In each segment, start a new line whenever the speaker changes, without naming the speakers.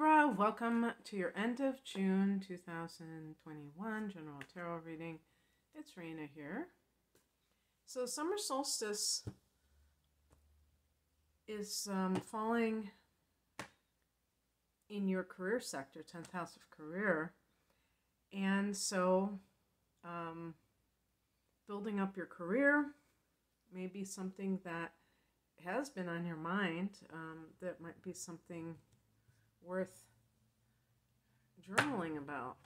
Libra, welcome to your end of June 2021 general tarot reading. It's Raina here. So summer solstice is falling in your career sector, 10th house of career. And so building up your career may be something that has been on your mind. That might be something worth journaling about.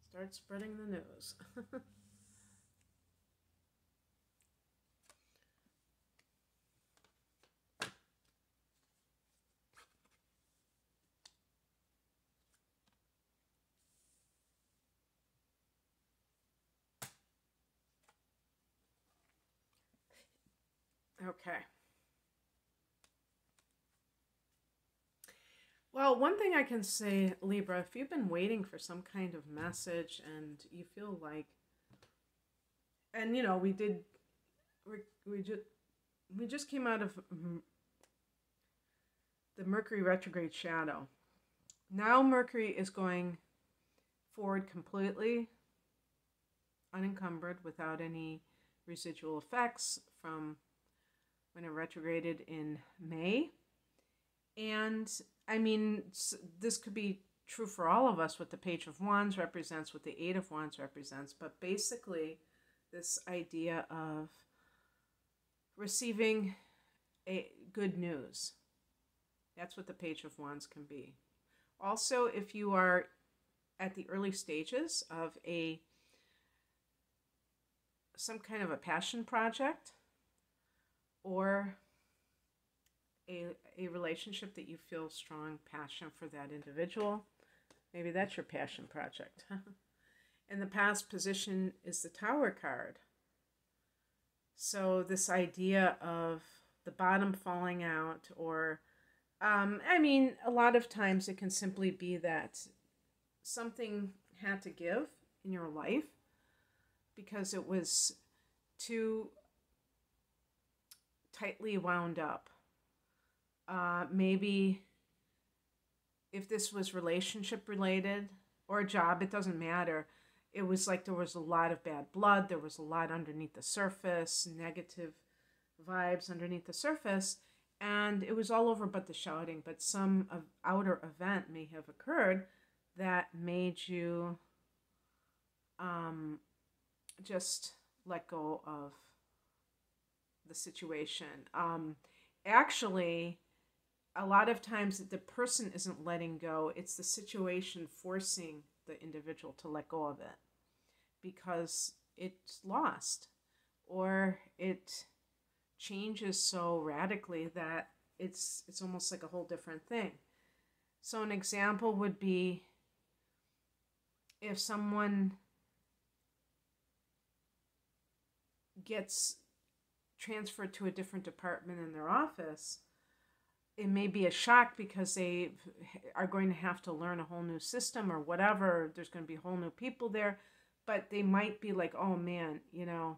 Start spreading the news. Okay. Well, one thing I can say, Libra, if you've been waiting for some kind of message and you feel like, and you know, we just came out of the Mercury retrograde shadow. Now Mercury is going forward completely unencumbered without any residual effects from when it retrograded in May. And I mean, this could be true for all of us, what the Page of Wands represents, what the Eight of Wands represents, but basically this idea of receiving a good news. That's what the Page of Wands can be. Also, if you are at the early stages of some kind of a passion project or a relationship that you feel strong passion for that individual, maybe that's your passion project. And the past position is the Tower card. So this idea of the bottom falling out, or I mean, a lot of times it can simply be that something had to give in your life because it was too tightly wound up. Maybe if this was relationship related or a job, it doesn't matter. It was like there was a lot of bad blood. There was a lot underneath the surface, negative vibes underneath the surface. And it was all over but the shouting. But some outer event may have occurred that made you just let go of the situation. Actually, a lot of times the person isn't letting go. It's the situation forcing the individual to let go of it because it's lost or it changes so radically that it's almost like a whole different thing. So an example would be if someone gets transferred to a different department in their office, it may be a shock because they are going to have to learn a whole new system or whatever. There's going to be whole new people there, but they might be like, oh man, you know,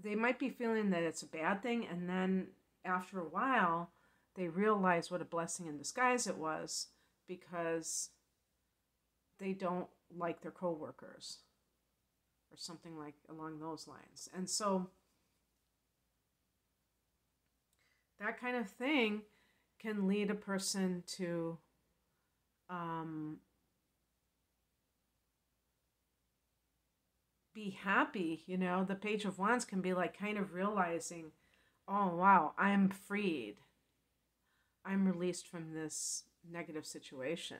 they might be feeling that it's a bad thing. And then after a while, they realize what a blessing in disguise it was because they don't like their coworkers or something like along those lines. And so that kind of thing can lead a person to be happy. You know, the Page of Wands can be like kind of realizing, oh, wow, I'm freed. I'm released from this negative situation.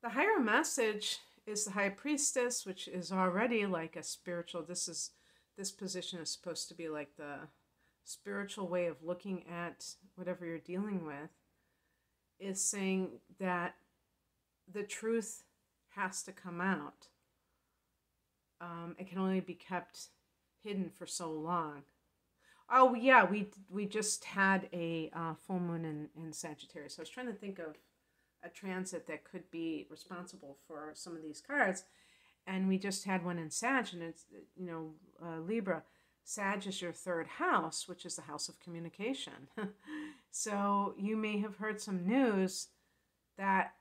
The higher message is the High Priestess, which is already like a spiritual, this position is supposed to be like the spiritual way of looking at whatever you're dealing with, is saying that the truth has to come out. It can only be kept hidden for so long. Oh yeah, we just had a full moon in Sagittarius. So I was trying to think of a transit that could be responsible for some of these cards, and we just had one in Sag, and it's Libra. Sag is your third house, which is the house of communication. So you may have heard some news that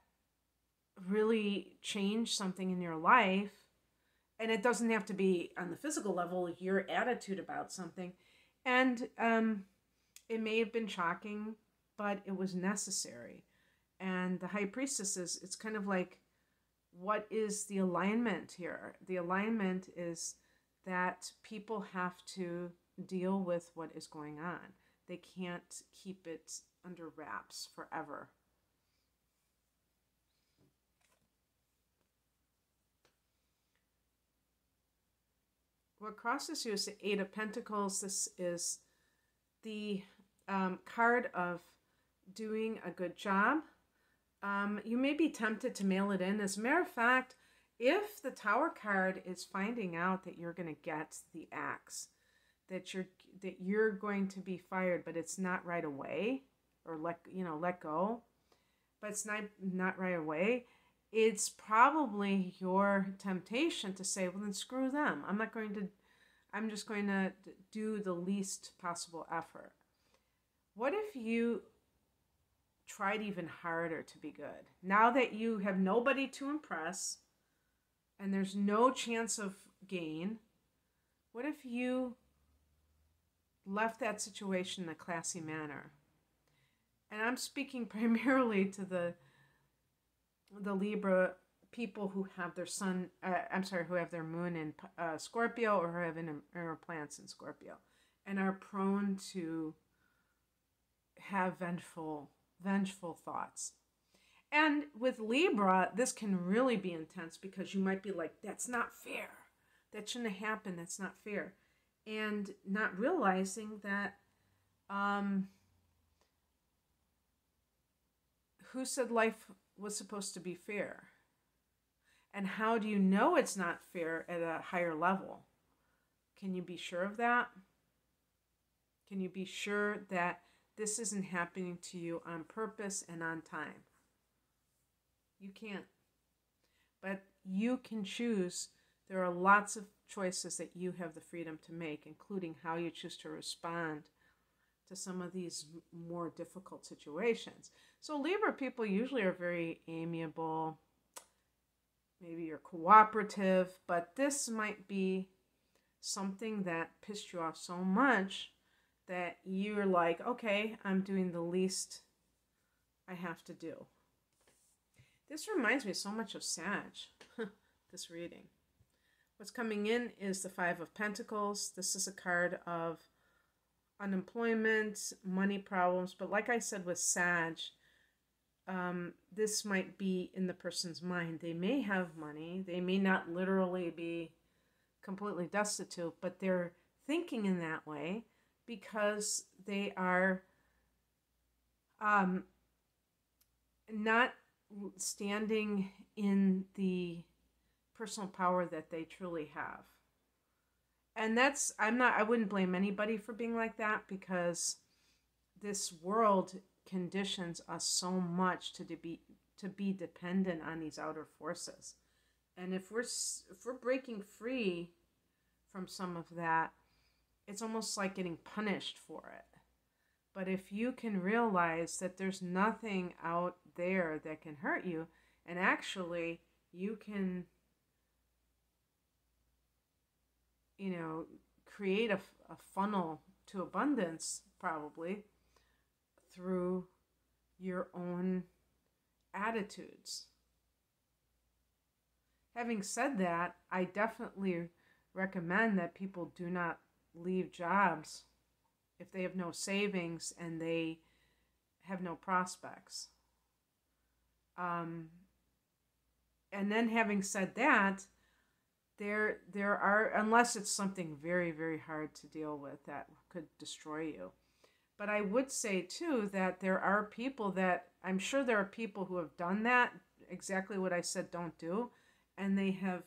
really changed something in your life. And it doesn't have to be on the physical level, your attitude about something. And it may have been shocking, but it was necessary. And the high priestess it's kind of like, what is the alignment here? The alignment is that people have to deal with what is going on. They can't keep it under wraps forever. What crosses you is the Eight of Pentacles. This is the card of doing a good job. You may be tempted to mail it in. As a matter of fact, if the Tower card is finding out that you're going to get the axe, that you're going to be fired, but it's not right away, or let go, but it's not right away, it's probably your temptation to say, well, then screw them. I'm just going to do the least possible effort. What if you tried even harder to be good? Now that you have nobody to impress and there's no chance of gain, what if you left that situation in a classy manner? And I'm speaking primarily to the Libra people who have their sun, who have their moon in Scorpio, or who have inner planets in Scorpio, and are prone to have vengeful thoughts. And with Libra, this can really be intense, because you might be like, that's not fair. That shouldn't have happened. That's not fair. And not realizing that, who said life was supposed to be fair? And how do you know it's not fair at a higher level? Can you be sure of that? Can you be sure that this isn't happening to you on purpose and on time? You can't. But you can choose. There are lots of choices that you have the freedom to make, including how you choose to respond to some of these more difficult situations. So Libra people usually are very amiable. Maybe you're cooperative, but this might be something that pissed you off so much that you're like, okay, I'm doing the least I have to do. This reminds me so much of Sag, this reading. What's coming in is the Five of Pentacles. This is a card of unemployment, money problems, but like I said with Sag, this might be in the person's mind. They may have money. They may not literally be completely destitute, but they're thinking in that way because they are not standing in the personal power that they truly have. And I wouldn't blame anybody for being like that, because this world conditions us so much to be dependent on these outer forces. And if we're breaking free from some of that, it's almost like getting punished for it. But if you can realize that there's nothing out there that can hurt you, and actually you can, create a funnel to abundance, probably, through your own attitudes. Having said that, I definitely recommend that people do not leave jobs if they have no savings and they have no prospects. And then having said that, there are, unless it's something very, very hard to deal with that could destroy you. But I would say, too, that there are people I'm sure there are people who have done that, exactly what I said don't do, and they have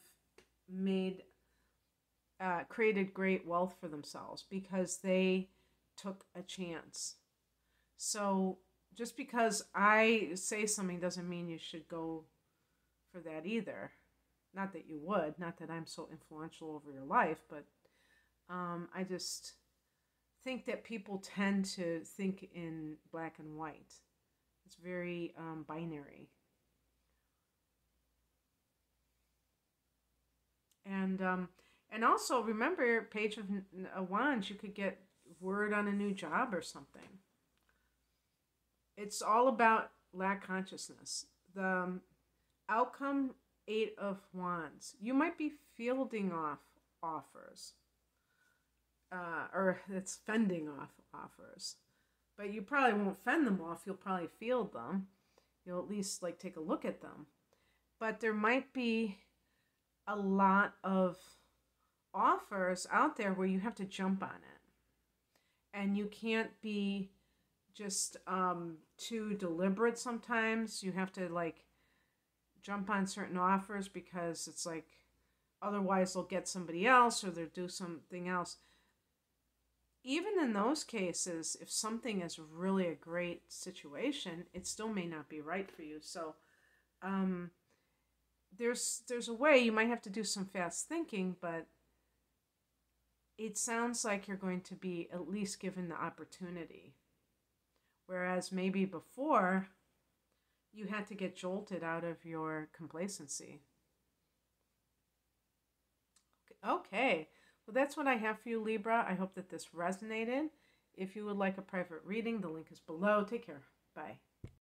created great wealth for themselves because they took a chance. So just because I say something doesn't mean you should go for that either. Not that you would, not that I'm so influential over your life, but I just think that people tend to think in black and white. It's very binary. And also remember, Page of Wands, you could get word on a new job or something. It's all about lack consciousness. The outcome, Eight of Wands. You might be fielding off offers, or it's fending off offers, but you probably won't fend them off. You'll probably field them. You'll at least like take a look at them. But there might be a lot of offers out there where you have to jump on it, and you can't be just too deliberate. Sometimes you have to like jump on certain offers because it's like otherwise they'll get somebody else or they'll do something else. Even in those cases, if something is really a great situation, it still may not be right for you. So there's a way. You might have to do some fast thinking, but it sounds like you're going to be at least given the opportunity. Whereas maybe before, you had to get jolted out of your complacency. Okay, well, that's what I have for you, Libra. I hope that this resonated. If you would like a private reading, the link is below. Take care. Bye.